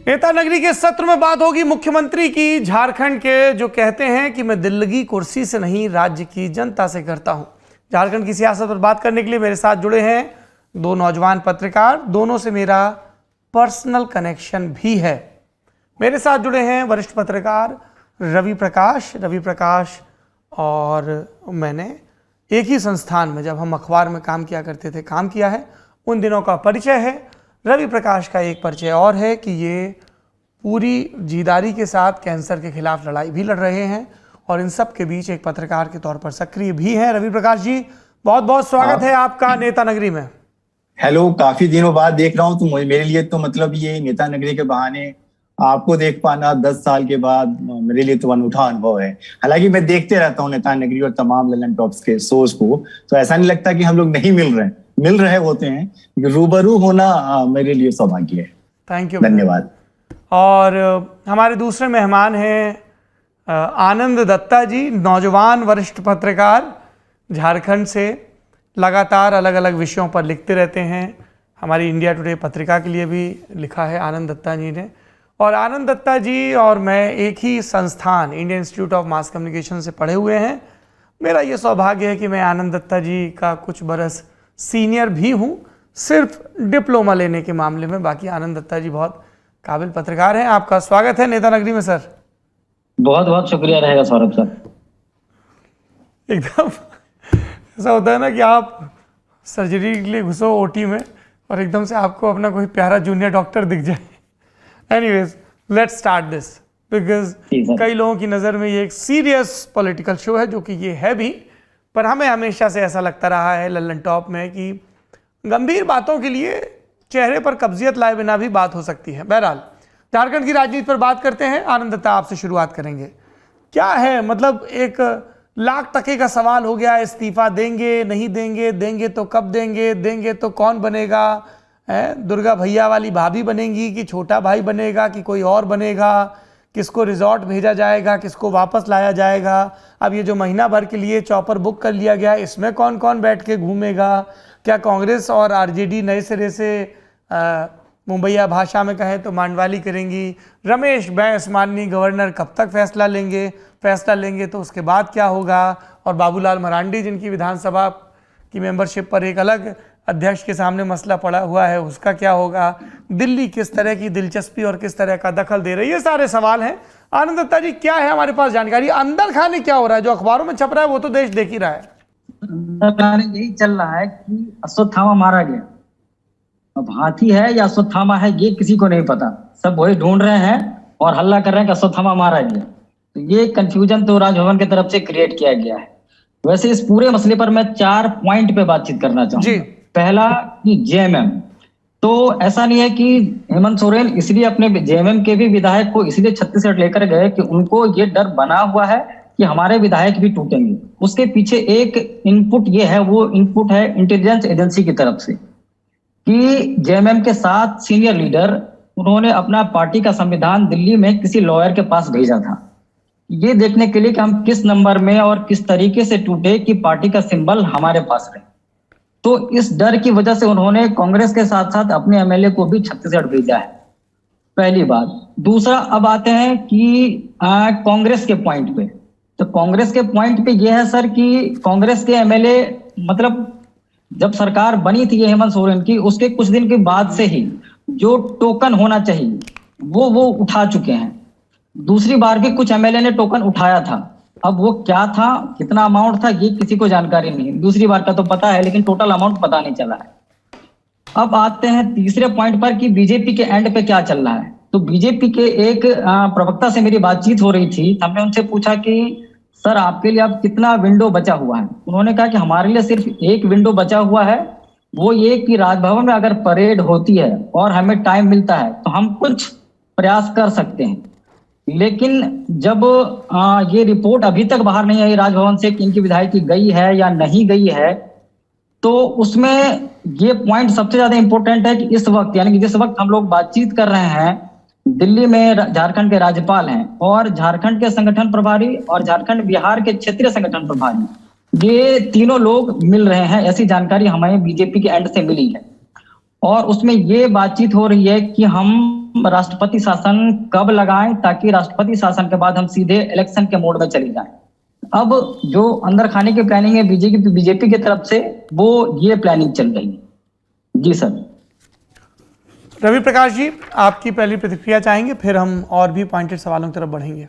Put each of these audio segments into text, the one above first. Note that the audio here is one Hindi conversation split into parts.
नेता नगरी के सत्र में बात होगी मुख्यमंत्री की, झारखंड के, जो कहते हैं कि मैं दिल्ली की कुर्सी से नहीं राज्य की जनता से करता हूं। झारखंड की सियासत पर बात करने के लिए मेरे साथ जुड़े हैं दो नौजवान पत्रकार, दोनों से मेरा पर्सनल कनेक्शन भी है। मेरे साथ जुड़े हैं वरिष्ठ पत्रकार रवि प्रकाश और मैंने एक ही संस्थान में, जब हम अखबार में काम किया करते थे, काम किया है, उन दिनों का परिचय है। रवि प्रकाश का एक परिचय और है कि ये पूरी जीदारी के साथ कैंसर के खिलाफ लड़ाई भी लड़ रहे हैं और इन सब के बीच एक पत्रकार के तौर पर सक्रिय भी हैं। रवि प्रकाश जी, बहुत बहुत स्वागत है आपका नेता नगरी में। हेलो, काफी दिनों बाद देख रहा हूँ, तो मेरे लिए तो मतलब ये नेता नगरी के बहाने आपको देख पाना 10 साल के बाद मेरे लिए तो अनूठा अनुभव है। हालांकि मैं देखते रहता हूँ नेता नगरी और तमाम ललन टॉप्स के शोज को, तो ऐसा नहीं लगता कि हम लोग नहीं मिल रहे होते हैं। रूबरू होना मेरे लिए सौभाग्य है। थैंक यू, धन्यवाद। और हमारे दूसरे मेहमान हैं आनंद दत्ता जी, नौजवान वरिष्ठ पत्रकार, झारखंड से, लगातार अलग अलग विषयों पर लिखते रहते हैं। हमारी इंडिया टुडे पत्रिका के लिए भी लिखा है आनंद दत्ता जी ने। और आनंद दत्ता जी और मैं एक ही संस्थान Indian institute of mass communication से पढ़े हुए हैं। मेरा ये सौभाग्य है कि मैं आनंद दत्ता जी का कुछ बरस सीनियर भी हूँ, सिर्फ डिप्लोमा लेने के मामले में। बाकी आनंद दत्ता जी बहुत काबिल पत्रकार हैं। आपका स्वागत है नेता नगरी में सर। बहुत बहुत शुक्रिया रहेगा सौरभ सर। एकदम ऐसा होता है ना कि आप सर्जरी के लिए घुसो ओटी में और एकदम से आपको अपना कोई प्यारा जूनियर डॉक्टर दिख जाए। Anyways, let's start this, because कई लोगों की नज़र में ये एक सीरियस पॉलिटिकल शो है, जो कि ये है भी, पर हमें हमेशा से ऐसा लगता रहा है लल्लन टॉप में कि गंभीर बातों के लिए चेहरे पर कब्जियत लाए बिना भी बात हो सकती है। बहरहाल, झारखंड की राजनीति पर बात करते हैं। आनंद दत्ता, आपसे शुरुआत करेंगे। क्या है, मतलब एक लाख टके का सवाल हो गया, इस्तीफा देंगे नहीं देंगे, देंगे तो कब देंगे, देंगे तो कौन बनेगा, दुर्गा भैया वाली भाभी बनेगी कि छोटा भाई बनेगा कि कोई और बनेगा, किसको रिजॉर्ट भेजा जाएगा, किसको वापस लाया जाएगा। अब ये जो महीना भर के लिए चॉपर बुक कर लिया गया, इसमें कौन कौन बैठ के घूमेगा, क्या कांग्रेस और आरजेडी नए सिरे से मुंबईया भाषा में कहें तो मांडवाली करेंगी, रमेश बैस माननीय गवर्नर कब तक फैसला लेंगे तो उसके बाद क्या होगा, और बाबूलाल मरांडी जिनकी विधानसभा की मेंबरशिप पर एक अलग अध्यक्ष के सामने मसला पड़ा हुआ है, उसका क्या होगा, दिल्ली किस तरह की दिलचस्पी और किस तरह का दखल दे रही है, ये सारे सवाल हैं। आनंद दत्ता जी, क्या है हमारे पास जानकारी, अंदर खाने क्या हो रहा है? जो अखबारों में छप रहा है वो तो देश देख ही रहा है। यही चल रहा है कि अश्वत्थामा मारा गया। अब हाथी है या अश्वत्थामा है ये किसी को नहीं पता, सब वही ढूंढ रहे हैं और हल्ला कर रहे हैं कि अश्वत्थामा मारा गया। तो ये कंफ्यूजन तो राजभवन की तरफ से क्रिएट किया गया है। वैसे इस पूरे मसले पर मैं 4 पॉइंट पे बातचीत करना चाहूंगा। पहला कि जेएमएम, तो ऐसा नहीं है कि हेमंत सोरेन इसलिए अपने जेएमएम के भी विधायक को इसलिए छत्तीसगढ़ लेकर गए कि उनको ये डर बना हुआ है कि हमारे विधायक भी टूटेंगे। उसके पीछे एक इनपुट ये है, वो इनपुट है इंटेलिजेंस एजेंसी की तरफ से, कि जेएमएम के 7 सीनियर लीडर उन्होंने अपना पार्टी का संविधान दिल्ली में किसी लॉयर के पास भेजा था, ये देखने के लिए कि हम किस नंबर में और किस तरीके से टूटे कि पार्टी का सिंबल हमारे पास रहे। तो इस डर की वजह से उन्होंने कांग्रेस के साथ साथ अपने एमएलए को भी छत्तीसगढ़ भेजा है, पहली बात। दूसरा, अब आते हैं कि कांग्रेस के पॉइंट पे। तो कांग्रेस के पॉइंट पे यह है सर कि कांग्रेस के एमएलए, मतलब जब सरकार बनी थी ये हेमंत सोरेन की, उसके कुछ दिन के बाद से ही जो टोकन होना चाहिए वो उठा चुके हैं। दूसरी बार भी कुछ एमएलए ने टोकन उठाया था, अब वो क्या था, कितना अमाउंट था, ये किसी को जानकारी नहीं। दूसरी बार का तो पता है लेकिन टोटल अमाउंट पता नहीं चला है। अब आते हैं तीसरे पॉइंट पर कि बीजेपी के एंड पे क्या चल रहा है। तो बीजेपी के एक प्रवक्ता से मेरी बातचीत हो रही थी, हमने उनसे पूछा कि सर आपके लिए अब कितना विंडो बचा हुआ है। उन्होंने कहा कि हमारे लिए सिर्फ एक विंडो बचा हुआ है, वो ये कि राजभवन में अगर परेड होती है और हमें टाइम मिलता है तो हम कुछ प्रयास कर सकते हैं। लेकिन जब ये रिपोर्ट अभी तक बाहर नहीं आई राजभवन से कि इनकी विधायकी गई है या नहीं गई है, तो उसमें ये पॉइंट सबसे ज्यादा इंपॉर्टेंट है कि इस वक्त, यानी कि जिस वक्त हम लोग बातचीत कर रहे हैं, दिल्ली में झारखंड के राज्यपाल हैं और झारखंड के संगठन प्रभारी और झारखंड बिहार के क्षेत्रीय संगठन प्रभारी, ये तीनों लोग मिल रहे हैं। ऐसी जानकारी हमें बीजेपी के एंड से मिली है। और उसमें ये बातचीत हो रही है कि हम राष्ट्रपति शासन कब लगाएं ताकि राष्ट्रपति शासन के बाद हम सीधे इलेक्शन के मोड में चले जाएं। अब जो अंदर खाने की प्लानिंग है बीजेपी की तरफ से, वो ये प्लानिंग चल रही है। जी सर। रवि प्रकाश जी, आपकी पहली प्रतिक्रिया चाहेंगे, फिर हम और भी पॉइंटेड सवालों की तरफ बढ़ेंगे।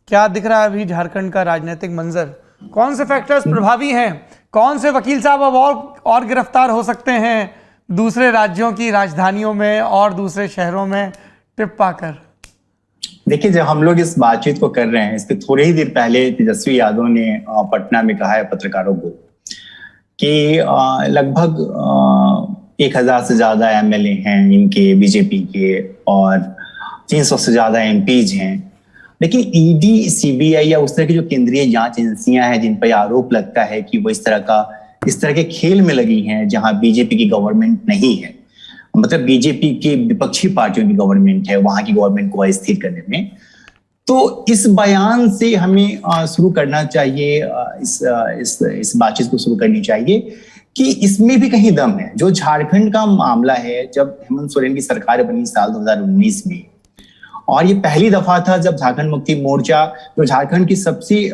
क्या दिख रहा है अभी झारखंड का राजनीतिक मंजर? कौन से फैक्टर्स प्रभावी हैं? कौन से वकील साहब अब और गिरफ्तार हो सकते हैं दूसरे राज्यों की राजधानियों में और दूसरे शहरों में टिप पाकर? देखिए, जब हम लोग इस बातचीत को कर रहे हैं, इसके थोड़े ही देर पहले तेजस्वी यादव ने पटना में कहा है पत्रकारों को कि लगभग 1000 से ज्यादा एमएलए हैं इनके बीजेपी के और 300 से ज्यादा एमपीज हैं। लेकिन ईडी, सीबीआई या उस तरह की जो केंद्रीय जांच एजेंसियां हैं जिन पर आरोप लगता है कि वो इस तरह के खेल में लगी हैं जहां बीजेपी की गवर्नमेंट नहीं है, मतलब बीजेपी की विपक्षी पार्टियों की गवर्नमेंट है, वहां की गवर्नमेंट को अस्थिर करने में, तो इस बयान से हमें शुरू करना चाहिए, इस बातचीत को शुरू करनी चाहिए कि इसमें भी कहीं दम है। जो झारखंड का मामला है, जब हेमंत सोरेन की सरकार बनी साल 2019 में, और ये पहली दफा था जब झारखंड मुक्ति मोर्चा, जो झारखंड की सबसे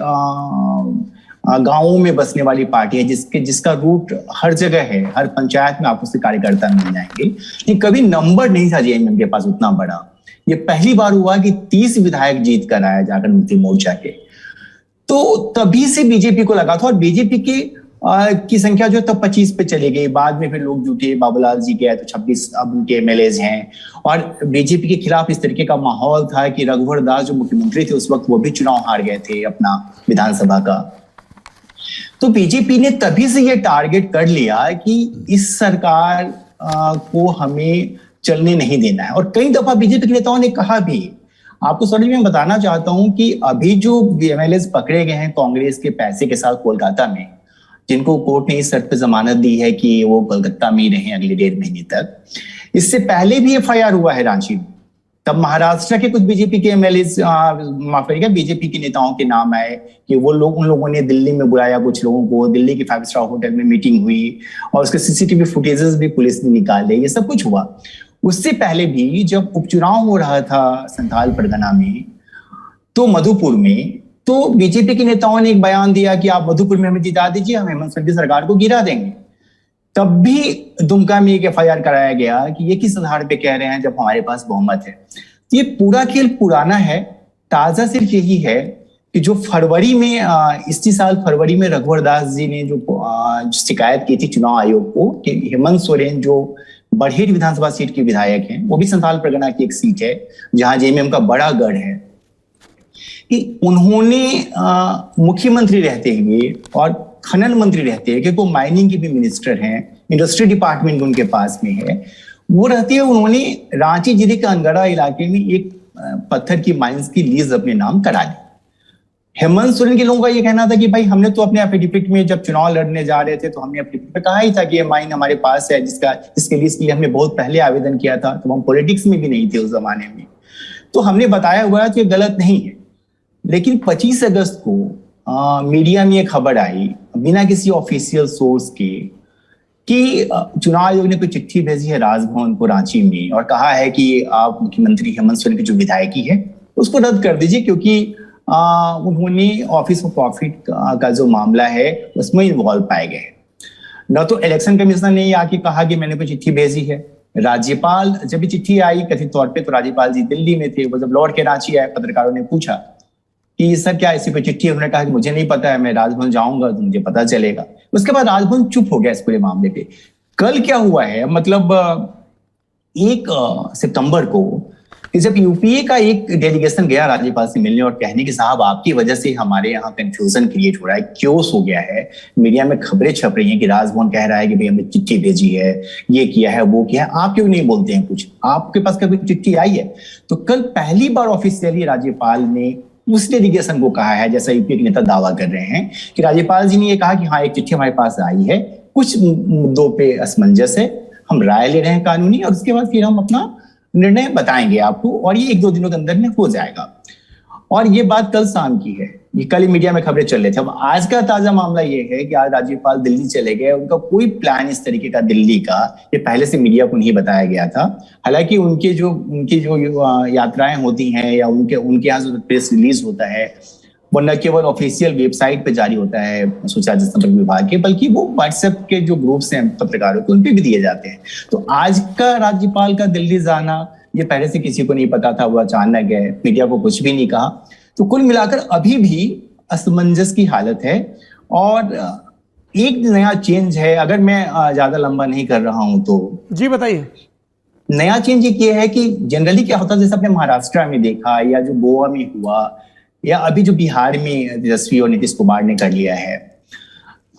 गांवों में बसने वाली पार्टी है, जिसका रूट हर जगह है, हर पंचायत में आपको उसके कार्यकर्ता मिल जाएंगे, लेकिन कभी नंबर नहीं था जेएमएम के पास उतना बड़ा। ये पहली बार हुआ कि 30 विधायक जीत कर आया झारखंड मुक्ति मोर्चा के। तो तभी से बीजेपी को लगा था, और बीजेपी की संख्या जो तब 25 पे चली गई, बाद में फिर लोग जुटे, बाबूलाल जी के आए तो 26 अब उनके एमएलएज हैं, और बीजेपी के खिलाफ इस तरीके का माहौल था कि रघुवर दास जो मुख्यमंत्री थे उस वक्त, वो भी चुनाव हार गए थे अपना विधानसभा का। तो बीजेपी ने तभी से ये टारगेट कर लिया कि इस सरकार को हमें चलने नहीं देना है, और कई दफा बीजेपी के नेताओं ने कहा भी। आपको सॉरी मैं बताना चाहता हूं कि अभी जो एमएलएज पकड़े गए हैं कांग्रेस के पैसे के साथ कोलकाता में, जिनको कोर्ट ने इस शर्त पे जमानत दी है कि वो कोलकाता में ही रहे अगले 1.5 महीने तक, इससे पहले भी एफआईआर हुआ है रांची में। तब महाराष्ट्र के कुछ बीजेपी के एमएलएज, माफ करिएगा, बीजेपी के नेताओं के नाम आए कि उन लोगों ने दिल्ली में बुलाया कुछ लोगों को, दिल्ली के 5 स्टार होटल में मीटिंग हुई, और उसके सीसीटीवी फुटेजेस भी पुलिस ने निकाले, ये सब कुछ हुआ। उससे पहले भी जब उपचुनाव हो रहा था संथाल परगना में, तो मधुपुर में, तो बीजेपी के नेताओं ने एक बयान दिया कि आप मधुपुर में हमें जिता दीजिए, हम हेमंत सोरेन की सरकार को गिरा देंगे। तब भी दुमका में एक एफआईआर कराया गया कि ये किस आधार पे कह रहे हैं जब हमारे पास बहुमत है। ये पूरा खेल पुराना है, ताजा सिर्फ यही है कि जो फरवरी में, इसी साल फरवरी में रघुवर दास जी ने जो शिकायत की थी चुनाव आयोग को कि हेमंत सोरेन जो बरहेट विधानसभा सीट के विधायक हैं, वो भी संथाल परगना की एक सीट है जहां जेएमएम का बड़ा गढ़ है, कि उन्होंने मुख्यमंत्री रहते हुए और खनन मंत्री रहते हैं, क्योंकि वो माइनिंग के भी मिनिस्टर हैं, इंडस्ट्री डिपार्टमेंट उनके पास में है, वो रहते हुए उन्होंने रांची जिले के अनगढ़ा इलाके में एक पत्थर की माइंस की लीज अपने नाम करा ली। हेमंत सोरेन के लोगों का ये कहना था कि भाई हमने तो अपने एफिडेविट में जब चुनाव लड़ने जा रहे थे तो हमने एफिडेविट में कहा ही था कि ये माइन हमारे पास है, जिसके लीज के लिए हमने बहुत पहले आवेदन किया था, तो हम पॉलिटिक्स में भी नहीं थे उस जमाने में, तो हमने बताया हुआ है, तो ये गलत नहीं है। लेकिन 25 अगस्त को मीडिया में एक खबर आई बिना किसी ऑफिशियल सोर्स के कि चुनाव आयोग ने कोई चिट्ठी भेजी है राजभवन को रांची में, और कहा है कि आप मुख्यमंत्री हेमंत सोरेन की जो विधायकी है उसको रद्द कर दीजिए, क्योंकि उन्होंने ऑफिस ऑफ प्रॉफिट का जो मामला है उसमें इन्वॉल्व पाए गए। न तो इलेक्शन कमिश्नर ने आके कहा कि मैंने कोई चिट्ठी भेजी है, राज्यपाल, जब भी चिट्ठी आई कथित तौर पे, तो राज्यपाल जी दिल्ली में थे, वो जब लौट के रांची आए, पत्रकारों ने पूछा कि सर क्या ऐसी कोई चिट्ठी है, उन्होंने कहा कि मुझे नहीं पता है, मैं राजभवन जाऊंगा तो मुझे पता चलेगा। उसके बाद राजभवन चुप हो गया इस पूरे मामले पे। कल क्या हुआ है, मतलब 1 सितंबर को जब यूपीए का एक डेलीगेशन गया राज्यपाल से मिलने और कहने कि साहब आपकी वजह से हमारे यहाँ कंफ्यूजन क्रिएट हो रहा है, क्योस हो गया है, मीडिया में खबरें छप रही हैं कि राजभवन कह रहा है कि भाई हमने चिट्ठी भेजी है, ये किया है, वो किया है, आप क्यों नहीं बोलते हैं कुछ, आपके पास कभी चिट्ठी आई है? तो कल पहली बार ऑफिशियली राज्यपाल ने उस डेलीगेशन को कहा है, जैसा यूपीए के नेता दावा कर रहे हैं कि राज्यपाल जी ने ये कहा कि हाँ एक चिट्ठी हमारे पास आई है, कुछ मुद्दों पे असमंजस है, हम राय ले रहे हैं कानूनी, और उसके बाद फिर हम अपना निर्णय बताएंगे आपको, और ये 1-2 दिनों के अंदर में हो जाएगा। और ये बात कल शाम की है। ये कल ही मीडिया में खबरें चल रहे थे। अब आज का ताजा मामला ये है कि आज राज्यपाल दिल्ली चले गए, उनका कोई प्लान इस तरीके का दिल्ली का ये पहले से मीडिया को नहीं बताया गया था। हालांकि उनकी जो यात्राएं होती हैं या उनके यहाँ जो प्रेस रिलीज होता है वो न केवल ऑफिशियल वेबसाइट पे जारी होता है सूचना जनसंपर्क विभाग के, बल्कि वो व्हाट्सएप के जो ग्रुप्स हैं पत्रकारों के उन पे भी दिए जाते हैं। तो आज का राज्यपाल का दिल्ली जाना ये पहले से किसी को नहीं पता था, वो अचानक है, मीडिया को कुछ भी नहीं कहा। तो कुल मिलाकर अभी भी असमंजस की हालत है। और एक नया चेंज है, अगर मैं ज्यादा लंबा नहीं कर रहा हूं तो जी बताइए। नया चेंज ये है कि जनरली क्या होता है, जैसे आपने महाराष्ट्र में देखा या जो गोवा में हुआ या अभी जो बिहार में तेजस्वी और नीतीश कुमार ने कर लिया है,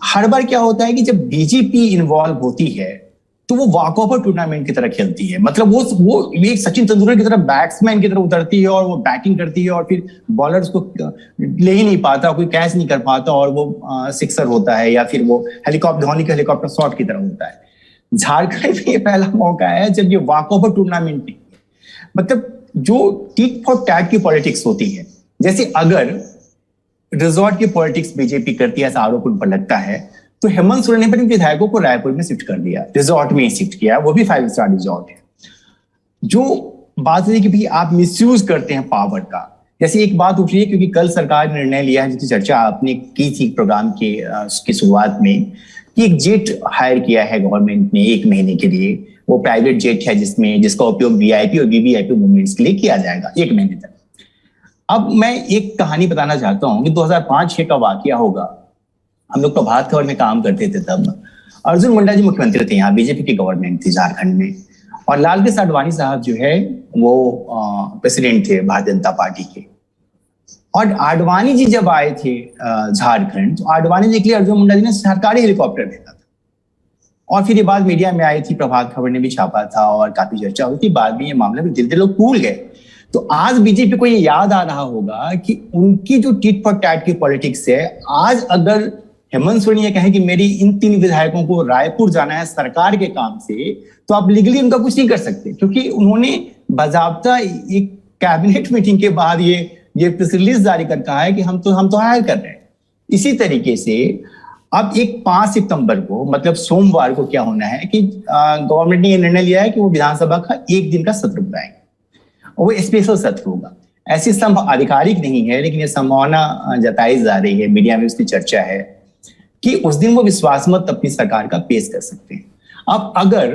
हर बार क्या होता है कि जब बीजेपी इन्वॉल्व होती है तो वो वॉक ओवर टूर्नामेंट की तरह खेलती है। मतलब वो एक सचिन तेंदुलकर की तरह बैट्समैन की तरह उतरती है और वो बैटिंग करती है और फिर बॉलर्स को ले ही नहीं पाता, कोई कैच नहीं कर पाता और वो सिक्सर होता है या फिर वो धोनी का हेलीकॉप्टर शॉट की तरह होता है। झारखंड में ये पहला मौका है जब ये वॉक ओवर टूर्नामेंट नहीं, मतलब जो टिट फॉर टैट की पॉलिटिक्स होती है, जैसे अगर रिजॉर्ट की पॉलिटिक्स बीजेपी करती है ऐसा आरोप उन पर लगता है, तो हेमंत सोरेन ने अपने विधायकों को रायपुर में शिफ्ट कर दिया, रिजॉर्ट में शिफ्ट किया, वो भी 5 स्टार रिजॉर्ट है। जो बात है कि भाई आप मिसयूज करते हैं पावर का। जैसे एक बात उठ रही है क्योंकि कल सरकार ने निर्णय लिया है, जिसकी चर्चा आपने की थी प्रोग्राम की शुरुआत में, कि एक जेट हायर किया है गवर्नमेंट ने 1 महीने के लिए। वो प्राइवेट जेट है जिसका उपयोग वीआईपी और वीवीआईपी मूवमेंट्स के लिए किया जाएगा 1 महीने तक। अब मैं एक कहानी बताना चाहता हूं कि 2005-6 का वाकया होगा। हम लोग प्रभात खबर में काम करते थे तब। अर्जुन मुंडा जी मुख्यमंत्री थे, यहाँ बीजेपी की गवर्नमेंट थी झारखंड में, और लाल कृष्ण आडवाणी साहब जो है वो प्रेसिडेंट थे भारतीय जनता पार्टी के। और आडवाणी जी जब आए थे झारखंड, तो आडवाणी जी के लिए अर्जुन मुंडा जी ने सरकारी हेलीकॉप्टर भेजा था। और फिर ये बात मीडिया में आई थी, प्रभात खबर ने भी छापा था और काफी चर्चा हुई थी। बाद में ये मामले में दिल लोग भूल गए। तो आज बीजेपी को ये याद आ रहा होगा कि उनकी जो टिट फॉर टैट की पॉलिटिक्स है, आज अगर हेमंत सोरेन ये कहें कि मेरी इन 3 विधायकों को रायपुर जाना है सरकार के काम से, तो आप लीगली उनका कुछ नहीं कर सकते, क्योंकि उन्होंने बाजाबता एक कैबिनेट मीटिंग के बाद ये प्रेस रिलीज जारी कर कहा है कि हम तो हायर कर रहे हैं। इसी तरीके से अब एक 5 सितंबर को, मतलब सोमवार को क्या होना है कि गवर्नमेंट ने यह निर्णय लिया है कि वो विधानसभा का 1 दिन का सत्र बुलाएंगे और वो स्पेशल सत्र होगा। ऐसी आधिकारिक नहीं है, लेकिन ये संभावना जताई जा रही है, मीडिया में उसकी चर्चा है कि उस दिन वो विश्वास मत अपनी सरकार का पेश कर सकते हैं। अब अगर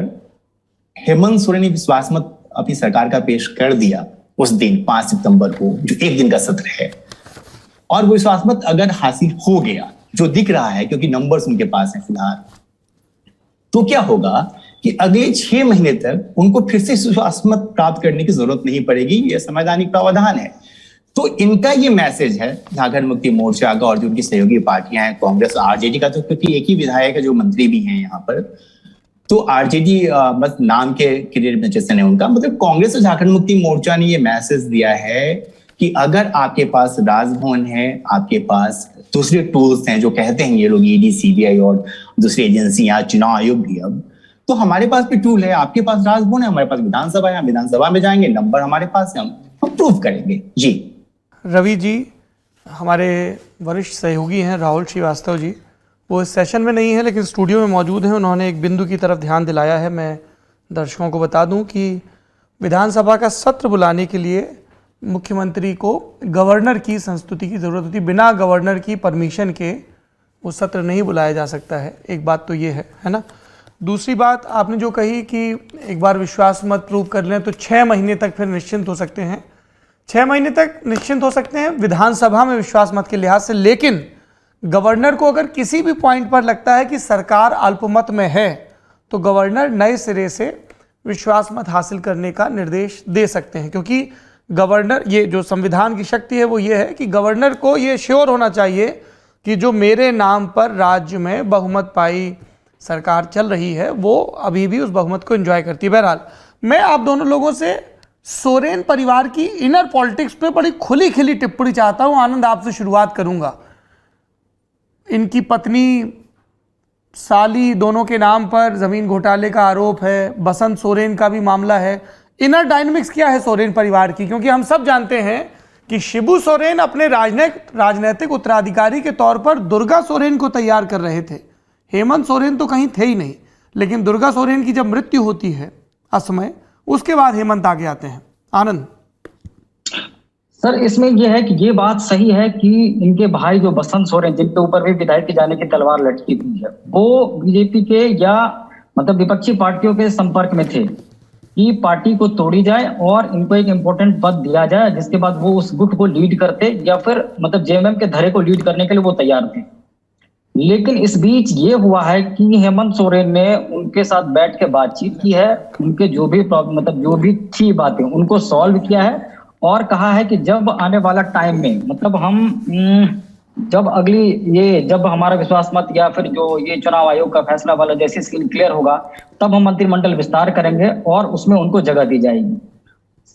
हेमंत सोरेन ने विश्वास मत अपनी सरकार का पेश कर दिया उस दिन 5 सितंबर को, जो 1 दिन का सत्र है, और वो विश्वास मत अगर हासिल हो गया, जो दिख रहा है क्योंकि नंबर्स उनके पास हैं फिलहाल, तो क्या होगा कि अगले 6 महीने तक उनको फिर से विश्वास मत प्राप्त करने की जरूरत नहीं पड़ेगी। यह संवैधानिक प्रावधान है। तो इनका ये मैसेज है झारखंड मुक्ति मोर्चा का और जो उनकी सहयोगी पार्टियां हैं, कांग्रेस आरजेडी का, तो क्योंकि एक ही विधायक है जो मंत्री भी हैं यहाँ पर, तो आरजेडी बस नाम के रिप्रेजेंटेशन है उनका। मतलब कांग्रेस और झारखंड मुक्ति मोर्चा ने ये मैसेज दिया है कि अगर आपके पास राजभवन है, आपके पास दूसरे टूल्स हैं, जो कहते हैं ये लोग ईडी, सीबीआई और दूसरी एजेंसियां, चुनाव आयोग भी, अब तो हमारे पास भी टूल है। आपके पास राजभवन है, हमारे पास विधानसभा है, हम विधानसभा में जाएंगे, नंबर हमारे पास है, हम प्रूव करेंगे। जी रवि जी, हमारे वरिष्ठ सहयोगी हैं राहुल श्रीवास्तव जी, वो इस सेशन में नहीं है लेकिन स्टूडियो में मौजूद हैं। उन्होंने एक बिंदु की तरफ ध्यान दिलाया है। मैं दर्शकों को बता दूं कि विधानसभा का सत्र बुलाने के लिए मुख्यमंत्री को गवर्नर की संस्तुति की ज़रूरत होती है। बिना गवर्नर की परमिशन के वो सत्र नहीं बुलाया जा सकता है। एक बात तो ये है ना। दूसरी बात आपने जो कही कि एक बार विश्वास मत प्रूव कर लें तो 6 महीने तक फिर निश्चिंत हो सकते हैं। 6 महीने तक निश्चिंत हो सकते हैं विधानसभा में विश्वास मत के लिहाज से, लेकिन गवर्नर को अगर किसी भी पॉइंट पर लगता है कि सरकार अल्पमत में है तो गवर्नर नए सिरे से विश्वास मत हासिल करने का निर्देश दे सकते हैं। क्योंकि गवर्नर, ये जो संविधान की शक्ति है वो ये है कि गवर्नर को ये श्योर होना चाहिए कि जो मेरे नाम पर राज्य में बहुमत पाई सरकार चल रही है वो अभी भी उस बहुमत को एंजॉय करती है। बहरहाल, मैं आप दोनों लोगों से सोरेन परिवार की इनर पॉलिटिक्स पे बड़ी खुली खिली टिप्पणी चाहता हूं। आनंद, आपसे शुरुआत करूंगा। इनकी पत्नी साली दोनों के नाम पर जमीन घोटाले का आरोप है, बसंत सोरेन का भी मामला है। इनर डायनेमिक्स क्या है सोरेन परिवार की? क्योंकि हम सब जानते हैं कि शिबू सोरेन अपने राजनैतिक उत्तराधिकारी के तौर पर दुर्गा सोरेन को तैयार कर रहे थे। हेमंत सोरेन तो कहीं थे ही नहीं, लेकिन दुर्गा सोरेन की जब मृत्यु होती है असमय, उसके बाद हेमंत आगे आते हैं। आनंद सर, इसमें यह है कि ये बात सही है कि इनके भाई जो बसंत सोरेन, जिनके ऊपर भी विधायक के जाने की तलवार लटकी हुई है, वो बीजेपी के या मतलब विपक्षी पार्टियों के संपर्क में थे कि पार्टी को तोड़ी जाए और इनको एक इम्पोर्टेंट पद दिया जाए, जिसके बाद वो उस गुट को लीड करते या फिर मतलब जेएमएम के धड़े को लीड करने के लिए वो तैयार थे। लेकिन इस बीच ये हुआ है कि हेमंत सोरेन ने उनके साथ बैठ के बातचीत की है, उनके जो भी प्रॉब्लम मतलब जो भी थी बातें उनको सॉल्व किया है और कहा है कि जब आने वाला टाइम में मतलब हम जब हमारा विश्वास मत या फिर जो ये चुनाव आयोग का फैसला वाला जैसे स्कीम क्लियर होगा, तब हम मंत्रिमंडल विस्तार करेंगे और उसमें उनको जगह दी जाएगी।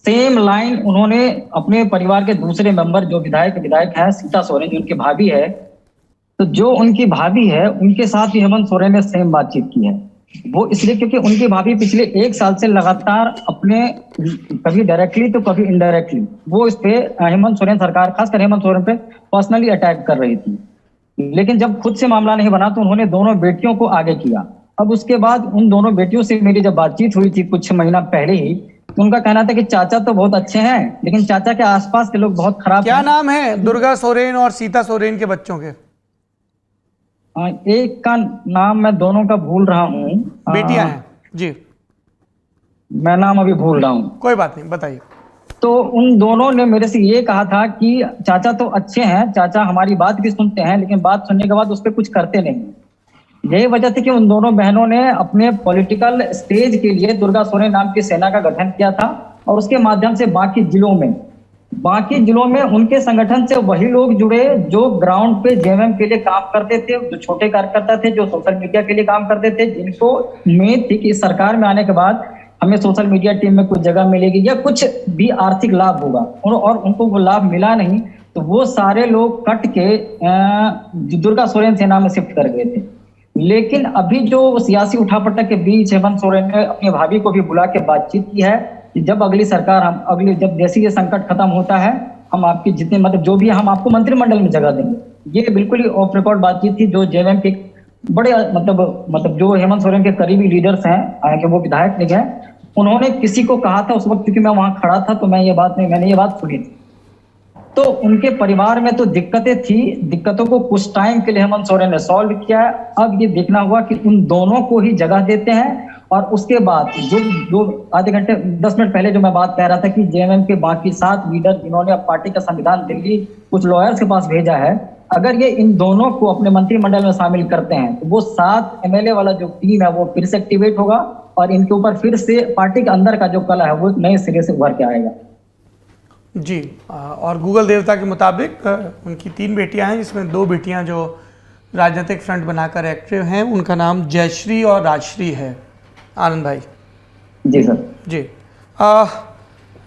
सेम लाइन उन्होंने अपने परिवार के दूसरे मेंबर जो विधायक है सीता सोरेन, जो उनकी भाभी है, तो जो उनकी भाभी है उनके साथ भी हेमंत सोरेन ने सेम बातचीत की है। वो इसलिए क्योंकि उनकी भाभी पिछले 1 साल से लगातार अपने कभी डायरेक्टली तो कभी इनडायरेक्टली वो इस पे हेमंत सोरेन सरकार, खासकर हेमंत सोरेन पे पर्सनली अटैक कर रही थी। लेकिन जब खुद से मामला नहीं बना तो उन्होंने दोनों बेटियों को आगे किया। अब उसके बाद उन दोनों बेटियों से मेरी जब बातचीत हुई थी कुछ महीना पहले ही, तो उनका कहना था कि चाचा तो बहुत अच्छे हैं लेकिन चाचा के आसपास के लोग बहुत खराब। क्या नाम है दुर्गा सोरेन और सीता सोरेन के बच्चों के? एक का नाम मैं दोनों का भूल रहा हूँ। बेटियां हैं जी, मैं नाम अभी भूल रहा हूँ। कोई बात नहीं, बताइए। तो उन दोनों ने मेरे से ये कहा था कि चाचा तो अच्छे हैं, चाचा हमारी बात भी सुनते हैं, लेकिन बात सुनने के बाद उस पर कुछ करते नहीं। यही वजह थी कि उन दोनों बहनों ने अपने पॉलिटिकल स्टेज के लिए दुर्गा सोरेन नाम की सेना का गठन किया था और उसके माध्यम से बाकी जिलों में उनके संगठन से वही लोग जुड़े जो ग्राउंड पे जेएमएम के लिए काम करते थे, जो छोटे कार्यकर्ता थे, जो सोशल मीडिया के लिए काम करते थे, जिनको उम्मीद थी कि इस सरकार में आने के बाद हमें सोशल मीडिया टीम में कुछ जगह मिलेगी या कुछ भी आर्थिक लाभ होगा, और उनको वो लाभ मिला नहीं। तो वो सारे लोग कट के दुर्गा सोरेन सेना में शिफ्ट कर गए थे। लेकिन अभी जो सियासी उठापटक के बीच हेमंत सोरेन ने अपनी भाभी को भी बुला के बातचीत की है कि जब अगली सरकार जब जैसे ये संकट खत्म होता है, हम आपकी जितने मतलब जो भी हम आपको मंत्रिमंडल में जगह देंगे। ये बिल्कुल ही ऑफ रिकॉर्ड बातचीत थी जो जेएमएम के बड़े मतलब जो हेमंत सोरेन के करीबी लीडर्स हैं, हालांकि वो विधायक नहीं है, उन्होंने किसी को कहा था उस वक्त, क्योंकि मैं वहां खड़ा था तो मैंने ये बात सुनी थी। तो उनके परिवार में तो दिक्कतें थी, दिक्कतों को कुछ टाइम के लिए हेमंत सोरेन ने सॉल्व किया है। अब ये देखना हुआ कि उन दोनों को ही जगह देते हैं और उसके बाद जो आधे घंटे 10 मिनट पहले जो मैं बात कह रहा था कि जेएमएम के बाकी 7 लीडर जिन्होंने अब पार्टी का संविधान दिल्ली कुछ लॉयर्स के पास भेजा है, अगर ये इन दोनों को अपने मंत्रिमंडल में शामिल करते हैं तो वो 7 एमएलए वाला जो टीम है वो फिर से एक्टिवेट होगा और इनके ऊपर फिर से पार्टी के अंदर का जो कला है वो नए सिरे से उभर के आएगा जी। और गूगल देवता के मुताबिक उनकी 3 बेटियां हैं, जिसमें 2 बेटियां जो राजनीतिक फ्रंट बनाकर एक्टिव हैं, उनका नाम जयश्री और राजश्री है। आनंद भाई जी सर। जी,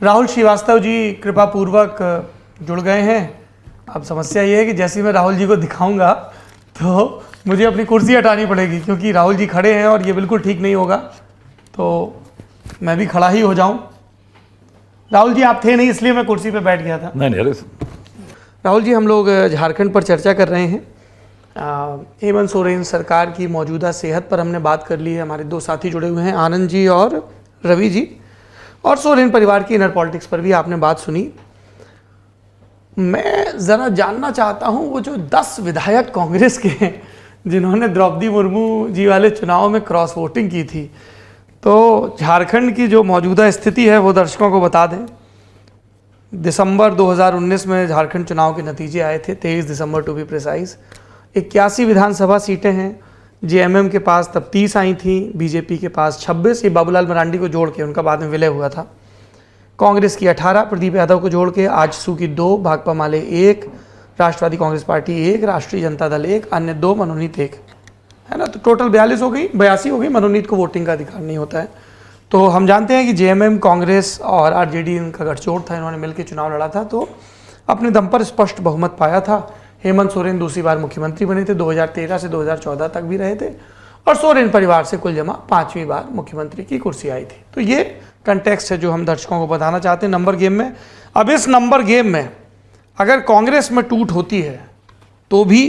राहुल श्रीवास्तव जी कृपा पूर्वक जुड़ गए हैं। अब समस्या ये है कि जैसे मैं राहुल जी को दिखाऊंगा तो मुझे अपनी कुर्सी हटानी पड़ेगी, क्योंकि राहुल जी खड़े हैं और ये बिल्कुल ठीक नहीं होगा, तो मैं भी खड़ा ही हो जाऊं। राहुल जी आप थे नहीं, इसलिए मैं कुर्सी पे बैठ गया था। नहीं राहुल जी, हम लोग झारखंड पर चर्चा कर रहे हैं। हेमंत सोरेन सरकार की मौजूदा सेहत पर हमने बात कर ली है। हमारे 2 साथी जुड़े हुए हैं, आनंद जी और रवि जी, और सोरेन परिवार की इनर पॉलिटिक्स पर भी आपने बात सुनी। मैं ज़रा जानना चाहता हूं, वो जो 10 विधायक कांग्रेस के हैं जिन्होंने द्रौपदी मुर्मू जी वाले चुनाव में क्रॉस वोटिंग की थी, तो झारखंड की जो मौजूदा स्थिति है वो दर्शकों को बता दें। दिसंबर 2019 में झारखंड चुनाव के नतीजे आए थे, 23 दिसंबर टू बी प्रिसाइज। 81 विधानसभा सीटें हैं। जेएमएम के पास तब 30 आई थी, बीजेपी के पास 26, ये बाबूलाल मरांडी को जोड़ के, उनका बाद में विलय हुआ था। कांग्रेस की 18, प्रदीप यादव को जोड़ के आजसू की 2, भाकपा माले 1, राष्ट्रवादी कांग्रेस पार्टी 1, राष्ट्रीय जनता दल 1, अन्य 2, मनोनीत 1, है ना। तो टोटल 82 हो गई। मनोनीत को वोटिंग का अधिकार नहीं होता है। तो हम जानते हैं कि जेएमएम, कांग्रेस और आरजेडी इनका गठजोड़ था, इन्होंने मिलकर चुनाव लड़ा था, तो अपने दम पर स्पष्ट बहुमत पाया था। हेमंत सोरेन दूसरी बार मुख्यमंत्री बने थे, 2013 से 2014 तक भी रहे थे, और सोरेन परिवार से कुल जमा 5वीं बार मुख्यमंत्री की कुर्सी आई थी। तो ये कंटेक्स्ट है जो हम दर्शकों को बताना चाहते हैं नंबर गेम में। अब इस नंबर गेम में अगर कांग्रेस में टूट होती है तो भी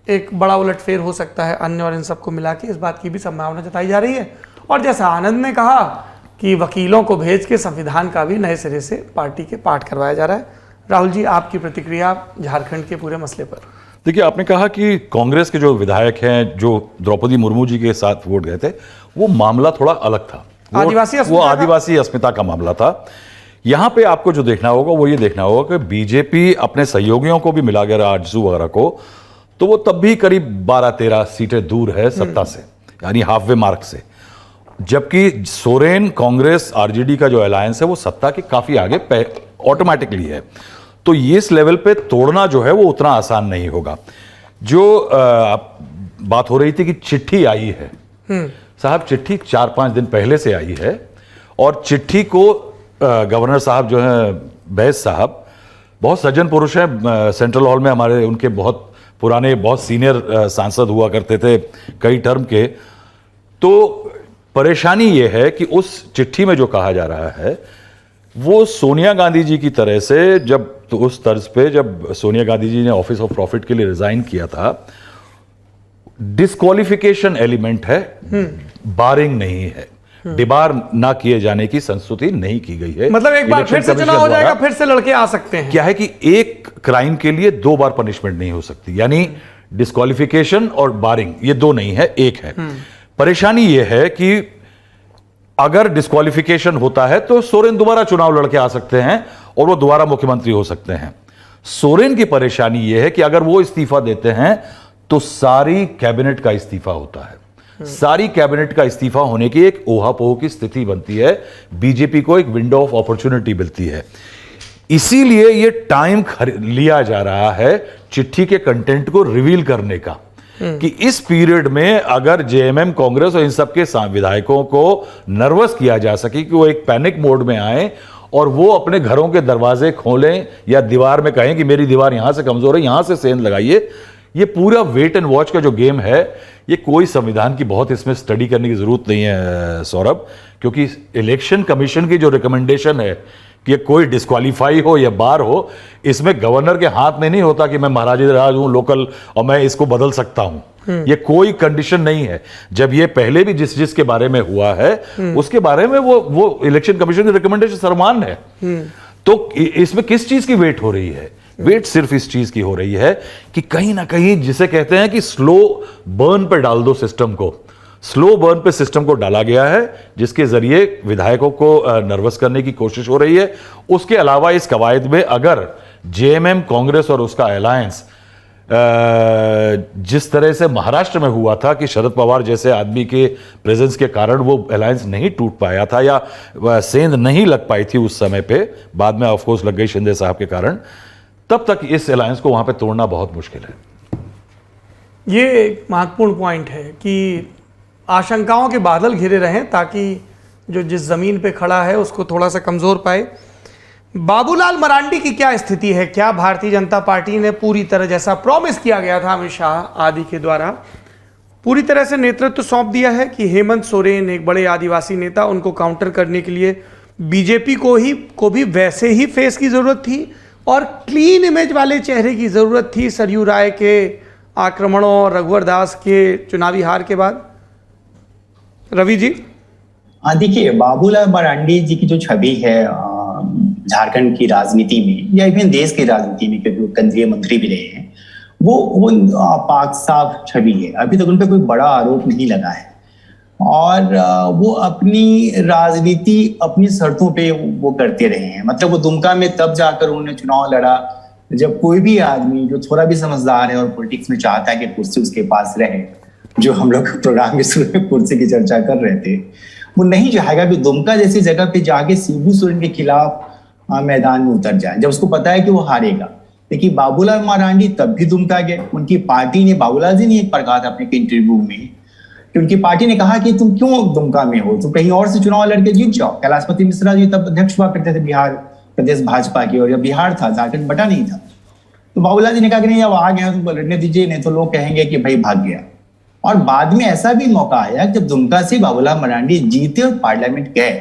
एक बड़ा उलटफेर हो सकता है अन्य और इन सबको मिला के, इस बात की भी संभावना जताई जा रही है। और जैसा आनंद ने कहा कि वकीलों को भेज के संविधान का भी नए सिरे से पार्टी के पाठ करवाया जा रहा है। राहुल जी, आपकी प्रतिक्रिया झारखंड के पूरे मसले पर। देखिए, आपने कहा कि कांग्रेस के जो विधायक हैं जो द्रौपदी मुर्मू जी के साथ वोट गए थे, वो मामला थोड़ा अलग था। वो आदिवासी अस्मिता का मामला था। यहां पे आपको जो देखना होगा वो ये देखना होगा कि बीजेपी अपने सहयोगियों को भी मिला गया, आरजू वगैरह को, तो वो तब भी करीब 12-13 सीटें दूर है सत्ता से, यानी हाफवे मार्क से। जबकि सोरेन कांग्रेस आरजेडी का जो अलायंस है वो सत्ता के काफी आगे ऑटोमेटिकली है। तो ये इस लेवल पे तोड़ना जो है वो उतना आसान नहीं होगा। जो बात हो रही थी कि चिट्ठी आई है, साहब चिट्ठी 4-5 दिन पहले से आई है, और चिट्ठी को गवर्नर साहब जो हैं बैस साहब बहुत सज्जन पुरुष हैं, सेंट्रल हॉल में हमारे उनके बहुत पुराने बहुत सीनियर सांसद हुआ करते थे कई टर्म के। तो परेशानी ये है कि उस चिट्ठी में जो कहा जा रहा है वो सोनिया गांधी जी की तरह से, जब तो उस तर्ज पे जब सोनिया गांधी जी ने ऑफिस ऑफ प्रॉफिट के लिए रिजाइन किया था, डिस्क्वालिफिकेशन एलिमेंट है, बारिंग नहीं है, डिबार ना किए जाने की संस्तुति नहीं की गई है। मतलब एक बार फिर से चुनाव हो जाएगा, फिर से लड़के आ सकते हैं। क्या है कि एक क्राइम के लिए 2 बार पनिशमेंट नहीं हो सकती, यानी डिस्क्वालिफिकेशन और बारिंग ये 2 नहीं है, एक है। परेशानी यह है कि अगर डिस्क्वालिफिकेशन होता है तो सोरेन दोबारा चुनाव लड़के आ सकते हैं और वो दोबारा मुख्यमंत्री हो सकते हैं। सोरेन की परेशानी यह है कि अगर वो इस्तीफा देते हैं तो सारी कैबिनेट का इस्तीफा होता है। सारी कैबिनेट का इस्तीफा होने की एक ओहापोह की स्थिति बनती है, बीजेपी को एक विंडो ऑफ अपॉर्चुनिटी मिलती है। इसीलिए ये टाइम लिया जा रहा है चिट्ठी के कंटेंट को रिवील करने का, कि इस पीरियड में अगर जेएमएम कांग्रेस और इन सबके विधायकों को नर्वस किया जा सके कि वो एक पैनिक मोड में आए और वो अपने घरों के दरवाजे खोलें या दीवार में कहें कि मेरी दीवार यहां से कमजोर है, यहां से सेंध लगाइए। ये पूरा वेट एंड वॉच का जो गेम है, ये कोई संविधान की बहुत इसमें स्टडी करने की जरूरत नहीं है सौरभ, क्योंकि इलेक्शन कमीशन की जो रिकमेंडेशन है कि कोई डिस्क्वालीफाई हो या बार हो, इसमें गवर्नर के हाथ में नहीं होता कि मैं महाराज हूं लोकल और मैं इसको बदल सकता हूं। ये कोई कंडीशन नहीं है। जब ये पहले भी जिसके बारे में हुआ है उसके बारे में वो इलेक्शन कमीशन की रिकमेंडेशन सर्वमान्य है। तो इसमें किस चीज की वेट हो रही है? वेट सिर्फ इस चीज की हो रही है कि कहीं ना कहीं जिसे कहते हैं कि स्लो बर्न पे डाल दो सिस्टम को, स्लो बर्न पे सिस्टम को डाला गया है, जिसके जरिए विधायकों को नर्वस करने की कोशिश हो रही है। उसके अलावा इस कवायद में अगर जेएमएम कांग्रेस और उसका अलायंस जिस तरह से महाराष्ट्र में हुआ था कि शरद पवार जैसे आदमी के प्रेजेंस के कारण वो अलायंस नहीं टूट पाया था या सेंध नहीं लग पाई थी उस समय पे, बाद में ऑफकोर्स लग गई शिंदे साहब के कारण, तब तक इस अलायंस को वहां पे तोड़ना बहुत मुश्किल है। ये एक महत्वपूर्ण पॉइंट है कि आशंकाओं के बादल घिरे रहें ताकि जो जिस जमीन पे खड़ा है उसको थोड़ा सा कमजोर पाए। बाबूलाल मरांडी की क्या स्थिति है? क्या भारतीय जनता पार्टी ने पूरी तरह, जैसा प्रॉमिस किया गया था अमित शाह आदि के द्वारा, पूरी तरह से नेतृत्व सौंप दिया है कि हेमंत सोरेन एक बड़े आदिवासी नेता, उनको काउंटर करने के लिए बीजेपी को भी वैसे ही फेस की जरूरत थी और क्लीन इमेज वाले चेहरे की जरूरत थी सरयू राय के आक्रमणों और रघुवर दास के चुनावी हार के बाद? रवि जी, देखिए, बाबूलाल मरांडी जी की जो छवि है झारखंड की राजनीति में या इवन देश की राजनीति में, क्योंकि वो केंद्रीय मंत्री भी रहे हैं, वो पाक साफ छवि है। अभी तक उन पर कोई बड़ा आरोप नहीं लगा है और वो अपनी राजनीति अपनी शर्तों पे वो करते रहे हैं। मतलब वो दुमका में तब जाकर उन्होंने चुनाव लड़ा जब कोई भी आदमी जो थोड़ा भी समझदार है और पॉलिटिक्स में चाहता है कि कुर्सी उसके पास रहे, जो हम लोग प्रोग्राम के शुरू में कुर्सी की चर्चा कर रहे थे, वो नहीं चाहेगा कि दुमका जैसी जगह पे जाके शिबू सोरेन के खिलाफ मैदान में उतर जाए जब उसको पता है कि वो हारेगा। लेकिन बाबूलाल मरांडी तब भी दुमका गए। उनकी पार्टी ने, बाबूलाल जी ने एक बार कहा था अपने इंटरव्यू में कि उनकी पार्टी ने कहा कि तुम क्यों दुमका में हो, तुम कहीं और से चुनाव लड़के जीत जाओ। कैलाशपति मिश्रा जी तब अध्यक्ष हुआ करते थे बिहार प्रदेश भाजपा की, और जब बिहार था, झारखंड बटा नहीं था। तो बाबूलाल जी ने कहा कि नहीं, अब आ गया तो लड़ने दीजिए, नहीं तो लोग कहेंगे कि भाई भाग गया। और बाद में ऐसा भी मौका आया जब दुमका से बाबूलाल मरांडी जीते और पार्लियामेंट गए,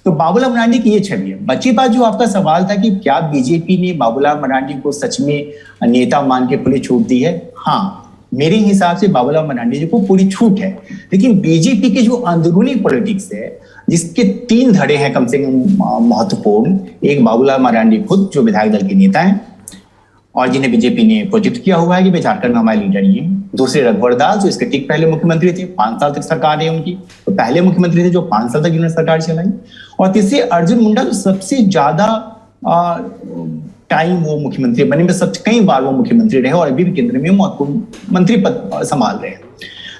तो बाबूलाल मरांडी की ये छवि है। बची बात जो आपका सवाल था कि क्या बीजेपी ने बाबूलाल मरांडी को सच में नेता मान के खुली छूट दी है? हाँ, मेरे हिसाब से बाबूलाल मरांडी जी को पूरी छूट है। लेकिन बीजेपी के जो अंदरूनी पॉलिटिक्स है, जिसके 3 धड़े हैं कम से कम महत्वपूर्ण, एक बाबूलाल मरांडी खुद जो विधायक दल के नेता हैं और जिन्हें बीजेपी ने प्रोजेक्ट किया हुआ है कि वे झारखंड में हमारे लीडर ये हैं। दूसरे रघुवर दास जो इसके ठीक पहले मुख्यमंत्री थे, 5 साल तक सरकार है उनकी, तो पहले मुख्यमंत्री थे जो 5 साल तक इन्होंने सरकार चलाई। और तीसरे अर्जुन मुंडा जो सबसे ज्यादा टाइम वो मुख्यमंत्री बने, में सबसे कई बार वो मुख्यमंत्री रहे और अभी भी केंद्र में महत्वपूर्ण मंत्री पद संभाल रहे हैं।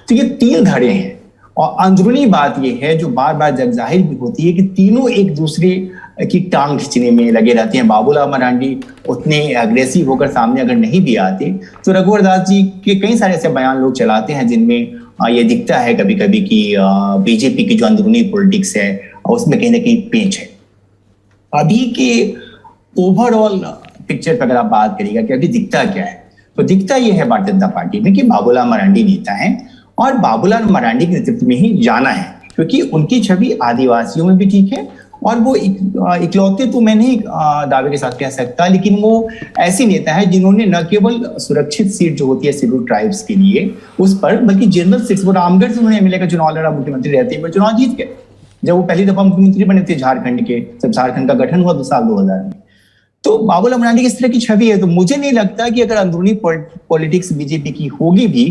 तो ये 3 धड़े हैं। और अंदरूनी बात ये है जो बार बार जग जाहिर भी होती है कि तीनों एक दूसरे की टांग खींचने में लगे रहते हैं। बाबूलाल मरांडी उतने एग्रेसिव होकर सामने अगर नहीं भी आते तो रघुवर दास जी के कई सारे ऐसे बयान लोग चलाते हैं जिनमें ये दिखता है कभी कभी कि बीजेपी की जो अंदरूनी पॉलिटिक्स है उसमें कहीं ना कहीं पेंच है। अभी के ओवरऑल पिक्चर पर अगर आप बात करिएगा कि अभी दिखता क्या है, तो दिखता यह है भारतीय जनता पार्टी में कि बाबूलाल मरांडी नेता हैं और बाबूलाल मरांडी के नेतृत्व में ही जाना है, क्योंकि उनकी छवि आदिवासियों में भी ठीक है और वो इकलौते तो मैं नहीं दावे के साथ कह सकता, लेकिन वो ऐसे नेता है जिन्होंने न केवल सुरक्षित सीट जो होती है शेड्यूल ट्राइब्स के लिए उस पर, बल्कि जनरल सीट्स वो रामगढ़ से उन्होंने एमएलए का चुनाव लड़ा, मुख्यमंत्री रहते हुए चुनाव जीत गए जब वो पहली दफा मुख्यमंत्री बने थे झारखंड के, जब झारखंड का गठन हुआ साल 2000 में। तो बाबूलाल मरांडी की इस तरह की छवि है। तो मुझे नहीं लगता कि अगर अंदरूनी पॉलिटिक्स बीजेपी की होगी भी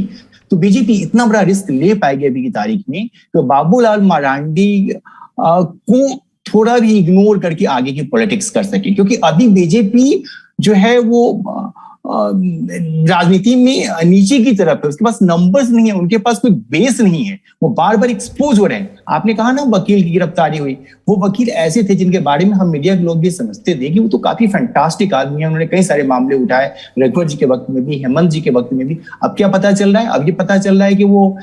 तो बीजेपी इतना बड़ा रिस्क ले पाएगी अभी की तारीख में तो बाबूलाल मरांडी को थोड़ा भी इग्नोर करके आगे की पॉलिटिक्स कर सके, क्योंकि अभी बीजेपी जो है वो राजनीति में नीचे की तरफ है, उसके पास नंबर्स नहीं है, उनके पास कोई बेस नहीं है, वो बार बार एक्सपोज हो रहे हैं। आपने कहा ना वकील की गिरफ्तारी हुई, वो वकील ऐसे थे जिनके बारे में हम मीडिया के लोग भी समझते थे कि वो तो काफी फैंटास्टिक आदमी है, उन्होंने कई सारे मामले उठाए, रघुवर जी के वक्त में भी, हेमंत जी के वक्त में भी। अब क्या पता चल रहा है? अब ये पता चल रहा है कि वो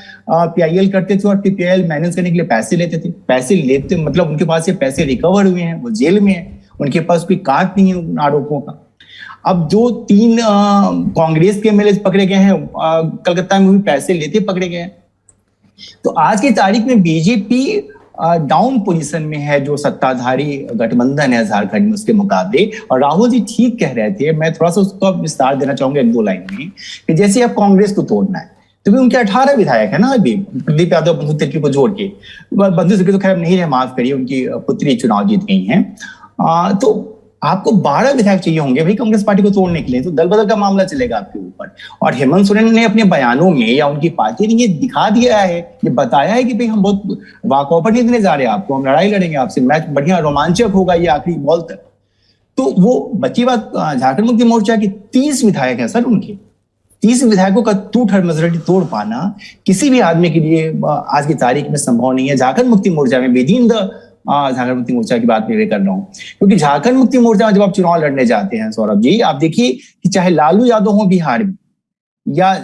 PIL करते थे और PIL मैनेज करने के लिए पैसे लेते थे। पैसे लेते मतलब उनके पास ये पैसे रिकवर हुए हैं, वो जेल में है, उनके पास कोई काट नहीं है उन आरोपों का। अब जो 3 कांग्रेस के एमएलए पकड़े गए हैं, कलकत्ता में भी पैसे लेते पकड़े गए हैं। तो आज की तारीख में बीजेपी डाउन पोजीशन में है जो सत्ताधारी गठबंधन है झारखंड में उसके मुकाबले। और राहुल जी ठीक कह रहे थे, मैं थोड़ा सा उसका विस्तार देना चाहूंगा 1-2 लाइन में, कि जैसे अब कांग्रेस को तोड़ना है तो भी उनके 18 विधायक है ना, अभी प्रदीप यादव, बंधु तिर्की को जोड़ के। बंधु तिर्की तो खैर नहीं रहे, माफ करिए, उनकी पुत्री चुनाव जीत गई है। तो आपको 12 विधायक चाहिए होंगे भाई कांग्रेस पार्टी को तोड़ने के लिए, तो दल बदल का मामला चलेगा आपके ऊपर। और हेमंत सोरेन ने अपने बयानों में या उनकी पार्टी ने ये दिखा दिया है, ये बताया है कि भाई हम बहुत वॉकआउट नहीं देने जा रहे हैं आपको, हम लड़ाई लड़ेंगे आपसे, मैच बढ़िया रोमांचक होगा ये आखिरी बॉल तक। तो वो बची बात झारखंड मुक्ति मोर्चा की 30 विधायक है सर, उनके 30 विधायकों का 2/3 मेजोरिटी तोड़ पाना किसी भी आदमी के लिए आज की तारीख में संभव नहीं है। झारखंड मुक्ति मोर्चा में विदिन द झारखंड मुक्ति मोर्चा की बात मैं कर रहा हूँ, क्योंकि झारखंड मुक्ति मोर्चा में जब आप चुनाव लड़ने जाते हैं सौरभ जी, आप देखिए कि चाहे लालू यादव हो बिहार में या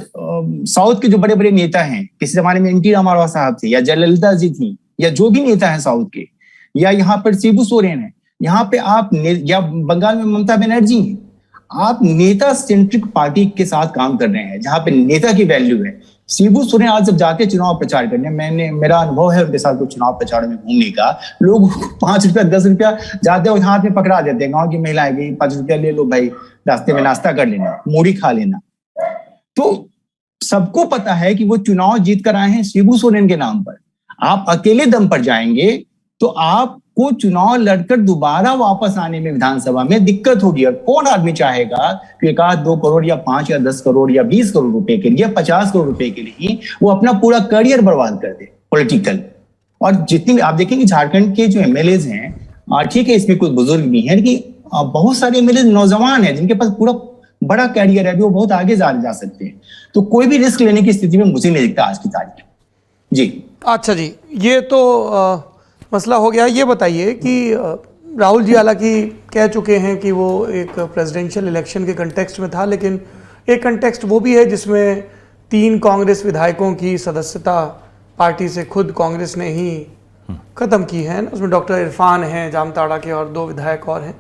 साउथ के जो बड़े बड़े नेता हैं, किसी जमाने में NT रामाराव साहब थे या जयललिता जी थी या जो भी नेता है साउथ के, या यहाँ पर शिबू सोरेन है, यहाँ पे आप या बंगाल में ममता बनर्जी है, आप नेता सेंट्रिक पार्टी के साथ काम कर रहे हैं जहां पे नेता की वैल्यू है। शिबू सोरेन आज जब जाते चुनाव प्रचार करने, मेरा अनुभव है उनके साथ कुछ चुनाव प्रचार में घूमने का, लोग 5 रुपया 10 रुपया जाते हैं हाथ में पकड़ा देते हैं, गांव की महिलाएं गई 5 रुपया ले लो भाई, रास्ते में नाश्ता कर लेना, मूढ़ी खा लेना। तो सबको पता है कि वो चुनाव जीत कर आए हैं शिबू सोरेन के नाम पर। आप अकेले दम पर जाएंगे तो आपको चुनाव लड़कर दोबारा वापस आने में विधानसभा में दिक्कत होगी। और कौन आदमी चाहेगा कि 1-2 करोड़ या 5 या 10 करोड़ या 20 करोड़ रुपए के लिए, 50 करोड़ रुपए के लिए वो अपना पूरा करियर बर्बाद कर दे पॉलिटिकल। और जितनी आप देखेंगे झारखंड के जो एमएलएज हैं, ठीक है इसमें कुछ बुजुर्ग भी हैं, लेकिन बहुत सारे एमएलए नौजवान हैं जिनके पास पूरा बड़ा कैरियर है, वो बहुत आगे जा सकते हैं। तो कोई भी रिस्क लेने की स्थिति में मुझे नहीं दिखता आज की तारीख में। जी अच्छा जी, ये तो मसला हो गया। ये बताइए कि राहुल जी हालांकि कह चुके हैं कि वो एक प्रेसिडेंशियल इलेक्शन के कंटेक्स्ट में था, लेकिन एक कंटेक्स्ट वो भी है जिसमें 3 कांग्रेस विधायकों की सदस्यता पार्टी से खुद कांग्रेस ने ही ख़त्म की है ना, उसमें डॉक्टर इरफान हैं जामताड़ा के और 2 विधायक और हैं।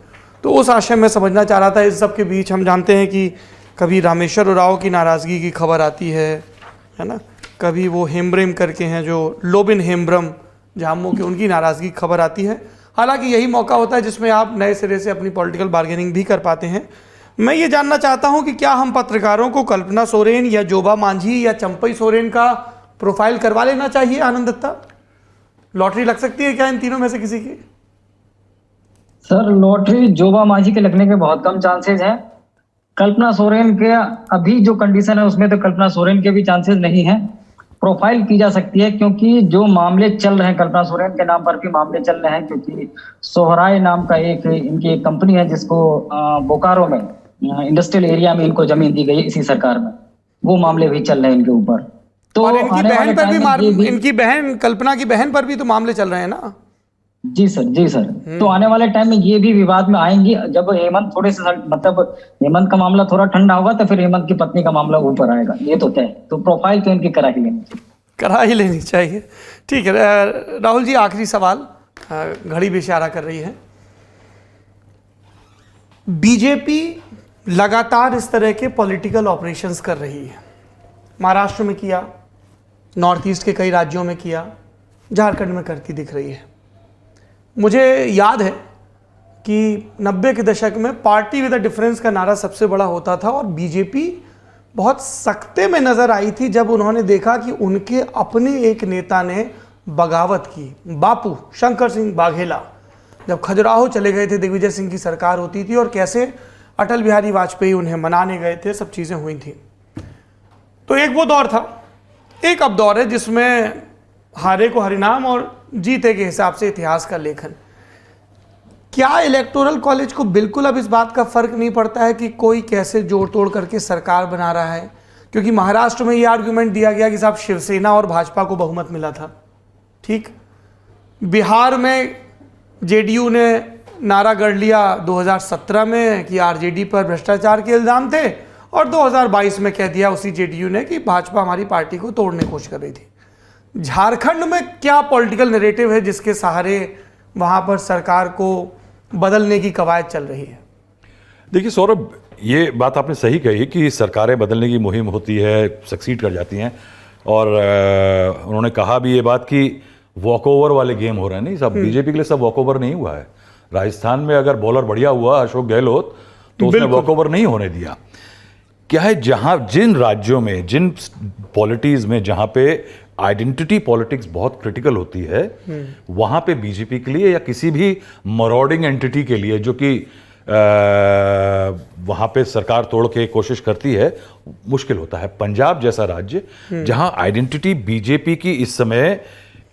तो उस आशय में समझना चाह रहा था। इस सब के बीच हम जानते हैं कि कभी रामेश्वर उरांव की नाराज़गी की खबर आती है ना, कभी वो हेम्ब्रम करके हैं जो लोबिन हेम्ब्रम झामू के, उनकी नाराज़गी खबर आती है। हालांकि यही मौका होता है जिसमें आप नए सिरे से अपनी पॉलिटिकल बार्गेनिंग भी कर पाते हैं। मैं ये जानना चाहता हूं कि क्या हम पत्रकारों को कल्पना सोरेन या जोबा मांझी या चंपई सोरेन का प्रोफाइल करवा लेना चाहिए? आनंद दत्ता, लॉटरी लग सकती है क्या इन तीनों में से किसी की? सर लॉटरी जोबा मांझी के लगने के बहुत कम चांसेस हैं। कल्पना सोरेन के अभी जो कंडीशन है उसमें तो कल्पना सोरेन के भी चांसेस नहीं है। प्रोफाइल की जा सकती है क्योंकि जो मामले चल रहे हैं, कल्पना सोरेन के नाम पर भी मामले चल रहे हैं, क्योंकि सोहराय नाम का इनकी एक कंपनी है जिसको बोकारो में इंडस्ट्रियल एरिया में इनको जमीन दी गई इसी सरकार में, वो मामले भी चल रहे हैं इनके ऊपर। तो और इनकी बहन पर भी इनकी बहन कल्पना की बहन पर भी तो मामले चल रहे हैं ना? जी सर। तो आने वाले टाइम में ये भी विवाद में आएंगी। जब हेमंत थोड़े से मतलब हेमंत का मामला थोड़ा ठंडा होगा तो फिर हेमंत की पत्नी का मामला ऊपर आएगा, ये तो तय। तो प्रोफाइल तो इनकी करा ही लेनी चाहिए। ठीक है राहुल जी, आखिरी सवाल, घड़ी भी इशारा कर रही है। बीजेपी लगातार इस तरह के पॉलिटिकल ऑपरेशंस कर रही है। महाराष्ट्र में किया, नॉर्थ ईस्ट के कई राज्यों में किया, झारखंड में करती दिख रही है। मुझे याद है कि 90 के दशक में पार्टी विद अ डिफरेंस का नारा सबसे बड़ा होता था और बीजेपी बहुत सख्ते में नजर आई थी जब उन्होंने देखा कि उनके अपने एक नेता ने बगावत की। बापू शंकर सिंह बाघेला जब खजुराहो चले गए थे, दिग्विजय सिंह की सरकार होती थी और कैसे अटल बिहारी वाजपेयी उन्हें मनाने गए थे, सब चीज़ें हुई थी। तो एक वो दौर था। एक अब दौर है जिसमें हारे को हरिनाम और जीते के हिसाब से इतिहास का लेखन। क्या इलेक्टोरल कॉलेज को बिल्कुल अब इस बात का फर्क नहीं पड़ता है कि कोई कैसे जोड़ तोड़ करके सरकार बना रहा है? क्योंकि महाराष्ट्र में ये आर्गुमेंट दिया गया कि साहब शिवसेना और भाजपा को बहुमत मिला था, ठीक। बिहार में जेडीयू ने नारा गढ़ लिया 2017 में कि आरजेडी पर भ्रष्टाचार के इल्जाम थे, और 2022 में कह दिया उसी जेडीयू ने कि भाजपा हमारी पार्टी को तोड़ने की कोशिश कर रही थी। झारखंड में क्या पॉलिटिकल नैरेटिव है जिसके सहारे वहां पर सरकार को बदलने की कवायद चल रही है? देखिए सौरभ, ये बात आपने सही कही कि सरकारें बदलने की मुहिम होती है, सक्सीड कर जाती हैं, और उन्होंने कहा भी ये बात कि वॉकओवर वाले गेम हो रहे हैं। नहीं सब बीजेपी के लिए सब वॉकओवर नहीं हुआ है। राजस्थान में अगर बॉलर बढ़िया हुआ अशोक गहलोत तो उसने वॉकओवर नहीं होने दिया। क्या है, जहां जिन राज्यों में, जिन पॉलिटीज में जहां पे आइडेंटिटी पॉलिटिक्स बहुत क्रिटिकल होती है, वहां पे बीजेपी के लिए या किसी भी मरॉडिंग एंटिटी के लिए जो कि वहां पे सरकार तोड़ के कोशिश करती है, मुश्किल होता है। पंजाब जैसा राज्य जहां आइडेंटिटी बीजेपी की इस समय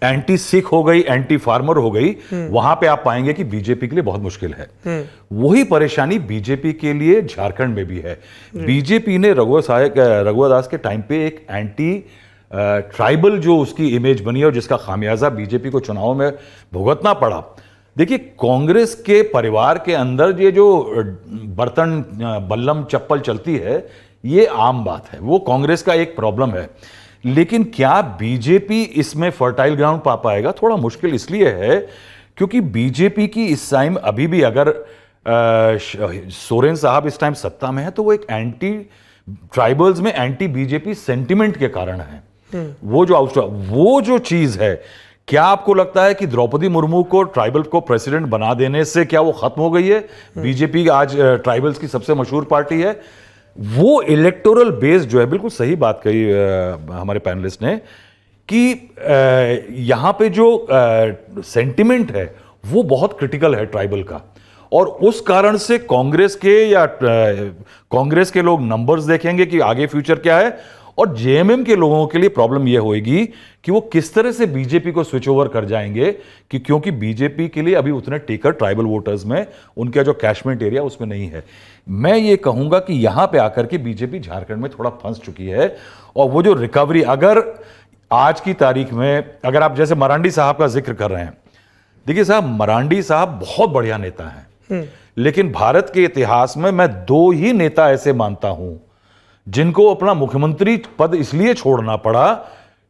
एंटी सिख हो गई, एंटी फार्मर हो गई, वहां पे आप पाएंगे कि बीजेपी के लिए बहुत मुश्किल है। वही परेशानी बीजेपी के लिए झारखंड में भी है। बीजेपी ने रघुवर दास के टाइम पे एक एंटी ट्राइबल जो उसकी इमेज बनी और जिसका खामियाजा बीजेपी को चुनाव में भुगतना पड़ा। देखिए, कांग्रेस के परिवार के अंदर ये जो बर्तन बल्लम चप्पल चलती है, ये आम बात है, वो कांग्रेस का एक प्रॉब्लम है। लेकिन क्या बीजेपी इसमें फर्टाइल ग्राउंड पा पाएगा? थोड़ा मुश्किल इसलिए है क्योंकि बीजेपी की इस टाइम अभी भी अगर सोरेन साहब इस टाइम सत्ता में है तो वो एक एंटी ट्राइबल्स में एंटी बीजेपी सेंटिमेंट के कारण है। वो जो चीज है, क्या आपको लगता है कि द्रौपदी मुर्मू को ट्राइबल को प्रेसिडेंट बना देने से क्या वो खत्म हो गई है? बीजेपी आज ट्राइबल्स की सबसे मशहूर पार्टी है। वो इलेक्टोरल बेस जो है, बिल्कुल सही बात कही हमारे पैनलिस्ट ने कि यहां पे जो सेंटिमेंट है वो बहुत क्रिटिकल है ट्राइबल का, और उस कारण से कांग्रेस के लोग नंबर्स देखेंगे कि आगे फ्यूचर क्या है, और जेएमएम के लोगों के लिए प्रॉब्लम यह होगी कि वो किस तरह से बीजेपी को स्विच ओवर कर जाएंगे, कि क्योंकि बीजेपी के लिए अभी उतने टेकर ट्राइबल वोटर्स में उनका जो कैशमेंट एरिया उसमें नहीं है। मैं ये कहूंगा कि यहां पे आकर के बीजेपी झारखंड में थोड़ा फंस चुकी है, और वो जो रिकवरी, अगर आज की तारीख में अगर आप जैसे मरांडी साहब का जिक्र कर रहे हैं, देखिए साहब, मरांडी साहब बहुत बढ़िया नेता हैं, लेकिन भारत के इतिहास में मैं दो ही नेता ऐसे मानता हूं जिनको अपना मुख्यमंत्री पद इसलिए छोड़ना पड़ा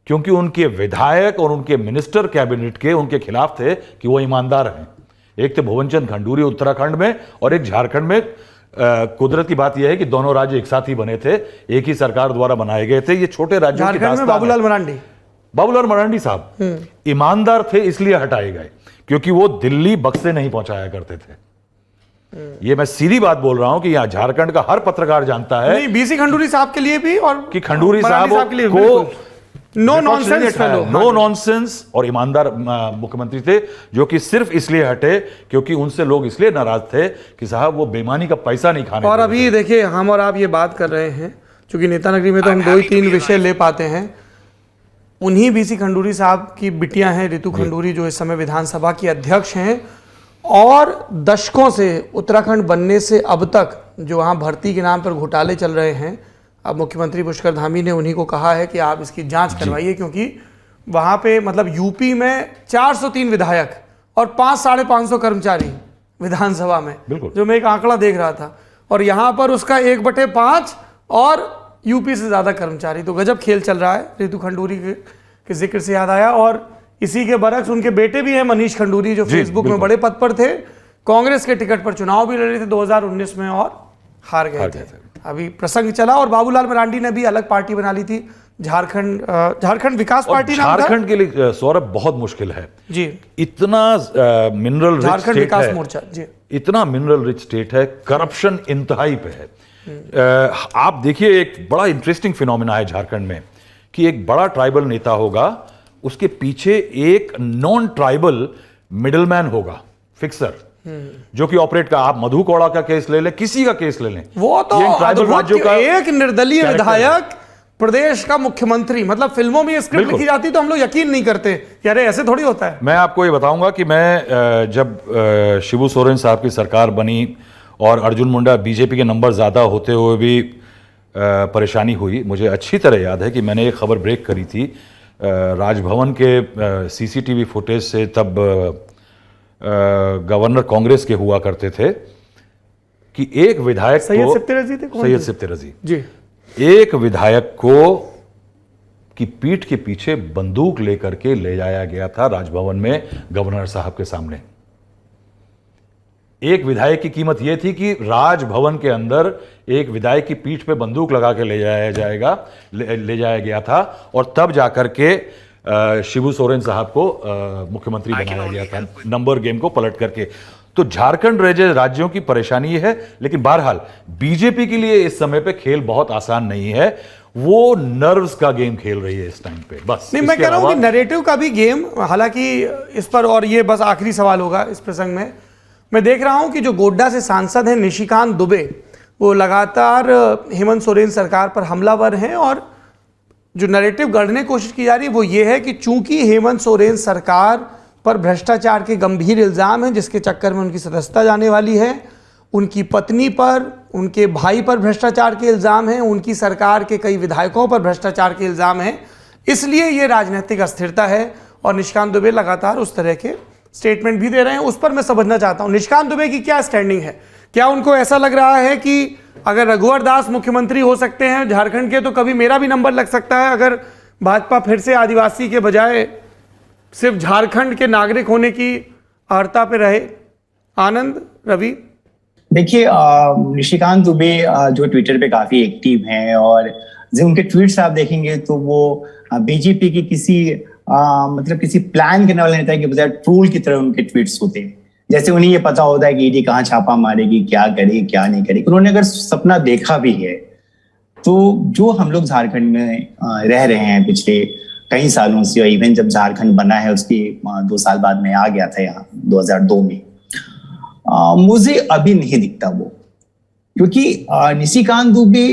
क्योंकि उनके विधायक और उनके मिनिस्टर कैबिनेट के उनके खिलाफ थे कि वो ईमानदार हैं। एक थे भुवन चंद खंडूरी उत्तराखंड में, और एक झारखंड में। कुदरत की बात यह है कि दोनों राज्य एक साथ ही बने थे, एक ही सरकार द्वारा बनाए गए थे। ये छोटे राज्यों की दास्तान है। बाबूलाल मरांडी, बाबूलाल मरांडी साहब ईमानदार थे इसलिए हटाए गए क्योंकि वो दिल्ली बक्से नहीं पहुंचाया करते थे। ये मैं सीधी बात बोल रहा हूं कि यहाँ झारखंड का हर पत्रकार जानता है नहीं, बीसी खंडूरी साहब के लिए भी और कि खंडूरी मरांडी साहब के लिए को no nonsense fellow, no nonsense और ईमानदार मुख्यमंत्री थे जो कि सिर्फ इसलिए हटे क्योंकि उनसे लोग इसलिए नाराज थे कि साहब वो बेईमानी का पैसा नहीं खाने और देते अभी देखिए हम और आप ये बात कर रहे हैं क्योंकि नेता नगरी में तो हम 2 ही 3 विषय ले पाते हैं। उन्हीं बीसी खंडूरी साहब की बिटियां हैं रितु खंडूरी जो इस समय विधानसभा की अध्यक्ष हैं और दशकों से उत्तराखंड बनने से अब तक जो वहाँ भर्ती के नाम पर घोटाले चल रहे हैं, अब मुख्यमंत्री पुष्कर धामी ने उन्हीं को कहा है कि आप इसकी जांच करवाइए क्योंकि वहाँ पे मतलब यूपी में 403 विधायक और 500-550 कर्मचारी विधानसभा में, जो मैं एक आंकड़ा देख रहा था, और यहाँ पर उसका 1/5 और यूपी से ज़्यादा कर्मचारी। तो गजब खेल चल रहा है। रितु खंडूरी के जिक्र से याद आया और इसी के बरक्स उनके बेटे भी हैं मनीष खंडूरी जो फेसबुक में बड़े पद पर थे, कांग्रेस के टिकट पर चुनाव भी लड़े थे 2019 में और हार गए थे। अभी प्रसंग चला और बाबूलाल मरांडी ने भी अलग पार्टी बना ली थी, झारखंड विकास पार्टी नाम था। झारखंड के लिए सौरभ बहुत मुश्किल है जी, इतना मिनरल रिच झारखंड स्टेट विकास है, मोर्चा जी, इतना मिनरल रिच स्टेट है, करप्शन इंतहाई पे है। आप देखिए एक बड़ा इंटरेस्टिंग फिनोमेना है झारखंड में कि एक बड़ा ट्राइबल नेता होगा, उसके पीछे एक नॉन ट्राइबल मिडलमैन होगा, फिक्सर, जो कि ऑपरेट का। आप मधु कोड़ा का केस ले लें, किसी का केस ले लें, वो तो ट्राइबल राज्यों का एक निर्दलीय विधायक प्रदेश का मुख्यमंत्री, मतलब फिल्मों में स्क्रिप्ट लिखी जाती तो हम लोग यकीन नहीं करते कि अरे ऐसे थोड़ी होता है। मैं आपको ये बताऊंगा कि मैं जब शिबू सोरेन साहब की सरकार बनी और अर्जुन मुंडा बीजेपी के नंबर ज़्यादा होते हुए भी परेशानी हुई, मुझे अच्छी तरह याद है कि मैंने एक खबर ब्रेक करी थी राजभवन के सीसीटीवी फुटेज से। तब गवर्नर कांग्रेस के हुआ करते थे कि एक विधायक सैयद सिप्ती रजी थे, सैयद सिप्ती रजी जी, एक विधायक को की पीठ के पीछे बंदूक लेकर के ले जाया गया था राजभवन में गवर्नर साहब के सामने। एक विधायक की कीमत यह थी कि राजभवन के अंदर एक विधायक की पीठ पे बंदूक लगा के ले जाया गया था और तब जाकर के शिबू सोरेन साहब को मुख्यमंत्री बनाया गया था, नंबर गेम को पलट करके। तो झारखंड राज्यों की परेशानी है, लेकिन बहरहाल बीजेपी के लिए इस समय पे खेल बहुत आसान नहीं है। वो नर्व्स का गेम खेल रही है इस टाइम पे, बस। नहीं, मैं कह रहा हूं कि नैरेटिव का भी गेम, हालांकि इस पर, और ये बस आखिरी सवाल होगा इस प्रसंग में, मैं देख रहा हूं कि जो गोड्डा से सांसद हैं निशिकांत दुबे, वो लगातार हेमंत सोरेन सरकार पर हमलावर हैं और जो नैरेटिव गढ़ने की कोशिश की जा रही है वो ये है कि चूंकि हेमंत सोरेन सरकार पर भ्रष्टाचार के गंभीर इल्ज़ाम हैं जिसके चक्कर में उनकी सदस्यता जाने वाली है, उनकी पत्नी पर, उनके भाई पर भ्रष्टाचार के इल्ज़ाम हैं, उनकी सरकार के कई विधायकों पर भ्रष्टाचार के इल्ज़ाम हैं, इसलिए ये राजनीतिक अस्थिरता है। और निशिकांत दुबे लगातार उस तरह के स्टेटमेंट भी दे रहे हैं। उस पर मैं समझना चाहता हूं निशिकांत दुबे की क्या स्टैंडिंग है। क्या उनको ऐसा लग रहा है कि अगर रघुवर दास मुख्यमंत्री हो सकते हैं झारखंड के तो कभी मेरा भी नंबर लग सकता है, अगर भाजपा फिर से आदिवासी के बजाय सिर्फ झारखंड के नागरिक होने की अर्हता पे रहे? आनंद, रवि? देखिए, निशिकांत दुबे जो ट्विटर पे काफी एक्टिव हैं और जो उनके ट्वीट्स आप देखेंगे तो वो बीजेपी की किसी प्लान करने वाले नेता के बजाय ट्रोल की तरह उनके ट्वीट्स होते हैं। जैसे उन्हें ये पता होता है कि ईडी कहाँ छापा मारेगी, क्या करेगी क्या नहीं करेगी। उन्होंने अगर सपना देखा भी है तो जो हम लोग झारखंड में रह रहे हैं पिछले कई सालों से, और इवन जब झारखंड बना है उसके 2 साल बाद मैं आ गया था यहाँ 2002 में, मुझे अभी नहीं दिखता वो। क्योंकि निशिकांत दुबे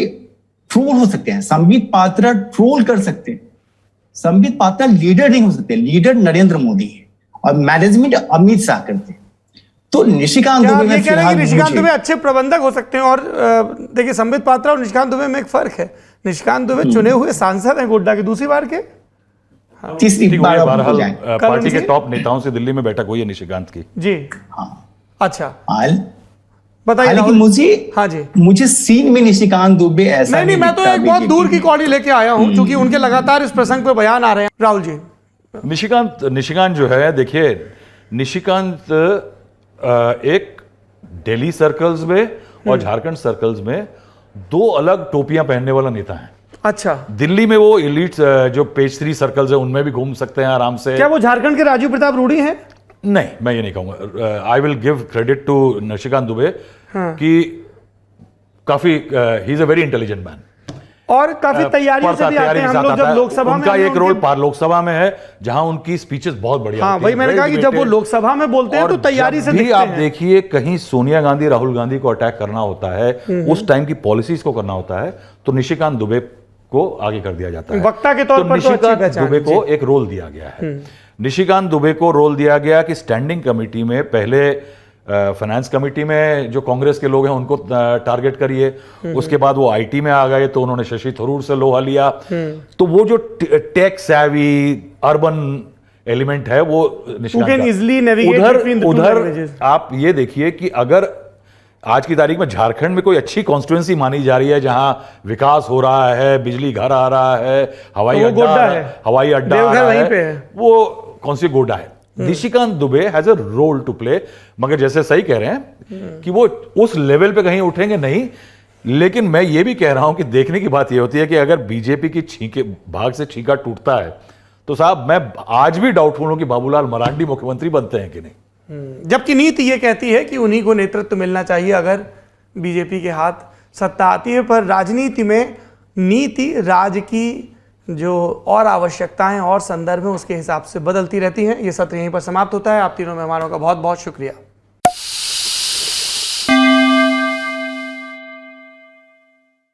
ट्रोल हो सकते हैं, संबित पात्रा ट्रोल कर सकते हैं, संबित पात्रा लीडर नहीं हो सकते। लीडर नरेंद्र मोदी है और मैनेजमेंट अमित शाह करते हैं। तो निशिकांत दुबे में फिलहाल निशिकांत दुबे अच्छे प्रबंधक हो सकते हैं। और देखिए, संबित पात्रा और निशिकांत दुबे में एक फर्क है। निशिकांत दुबे चुने हुए सांसद हैं गोड्डा के, दूसरी बार के तीसरी बार पार्टी के टॉप नेताओं से दिल्ली में बैठक हुई है निशिकांत की जी। हाँ, अच्छा, बताइए। लेकिन हाँ जी, मुझे सीन में निशिकांत दुबे ऐसा नहीं, मैं तो एक बहुत दूर की कौड़ी लेके आया हूं क्योंकि उनके लगातार इस प्रसंग पे बयान आ रहे हैं। राहुल जी, निशिकांत जो है, देखिए, निशिकांत एक दिल्ली सर्कल्स में और झारखंड सर्कल्स में 2 अलग टोपियां पहनने वाला नेता है। अच्छा, दिल्ली में वो एलिट्स जो पेज 3 सर्कल्स है उनमें भी घूम सकते हैं आराम से। क्या वो झारखंड के राजीव प्रताप रूडी हैं? नहीं, मैं ये नहीं कहूंगा। I will give credit to Nishikant Dubey कि काफी ही is a very intelligent man और काफी तैयारियों से भी आते हैं। हम लोग जब लोकसभा में, उनका एक रोल लोकसभा में है जहां उनकी स्पीचेस बहुत बढ़िया हाँ, वही मैंने कहा कि जब वो लोकसभा में बोलते हैं तो तैयारी से दिखते आप हैं। देखिए, कहीं सोनिया गांधी राहुल गांधी को अटैक करना होता है, उस टाइम की पॉलिसीज को करना होता है, तो निशिकांत दुबे को आगे कर दिया जाता है। वक्ता के तौर पर तो अच्छी निशिकांत पहचान दुबे है। को एक रोल दिया गया है। निशिकांत दुबे को रोल दिया गया कि स्टैंडिंग कमेटी में पहले फाइनेंस कमेटी में जो कांग्रेस के लोग हैं उनको टारगेट करिए, उसके बाद वो आईटी में आ गए तो उन्होंने शशि थरूर से लोहा लिया। तो वो जो टेक सैवी अर्बन एलिमेंट है वो उधर आप ये देखिए कि अगर आज की तारीख में झारखंड में कोई अच्छी कॉन्स्टिट्यूएंसी मानी जा रही है जहां विकास हो रहा है, बिजली घर आ रहा है, हवाई अड्डा आ रहा है, वो कौन सी गोड्डा है? Nishikant Dubey has a role to play. मगर जैसे सही कह रहे हैं कि वो उस लेवल पे कहीं उठेंगे नहीं, लेकिन मैं ये भी कह रहा हूं कि देखने की बात ये होती है कि अगर बीजेपी की भाग से छींका टूटता है तो साहब मैं आज भी डाउटफुल हूं कि बाबूलाल मरांडी मुख्यमंत्री बनते हैं कि नहीं। जबकि नीति ये कहती है कि उन्हीं को नेतृत्व मिलना चाहिए अगर बीजेपी के हाथ सत्ता आती है। पर राजनीति में नीति राज्य की जो और आवश्यकताएं और संदर्भ हैं उसके हिसाब से बदलती रहती हैं। ये सत्र यहीं पर समाप्त होता है। आप तीनों मेहमानों का बहुत बहुत शुक्रिया।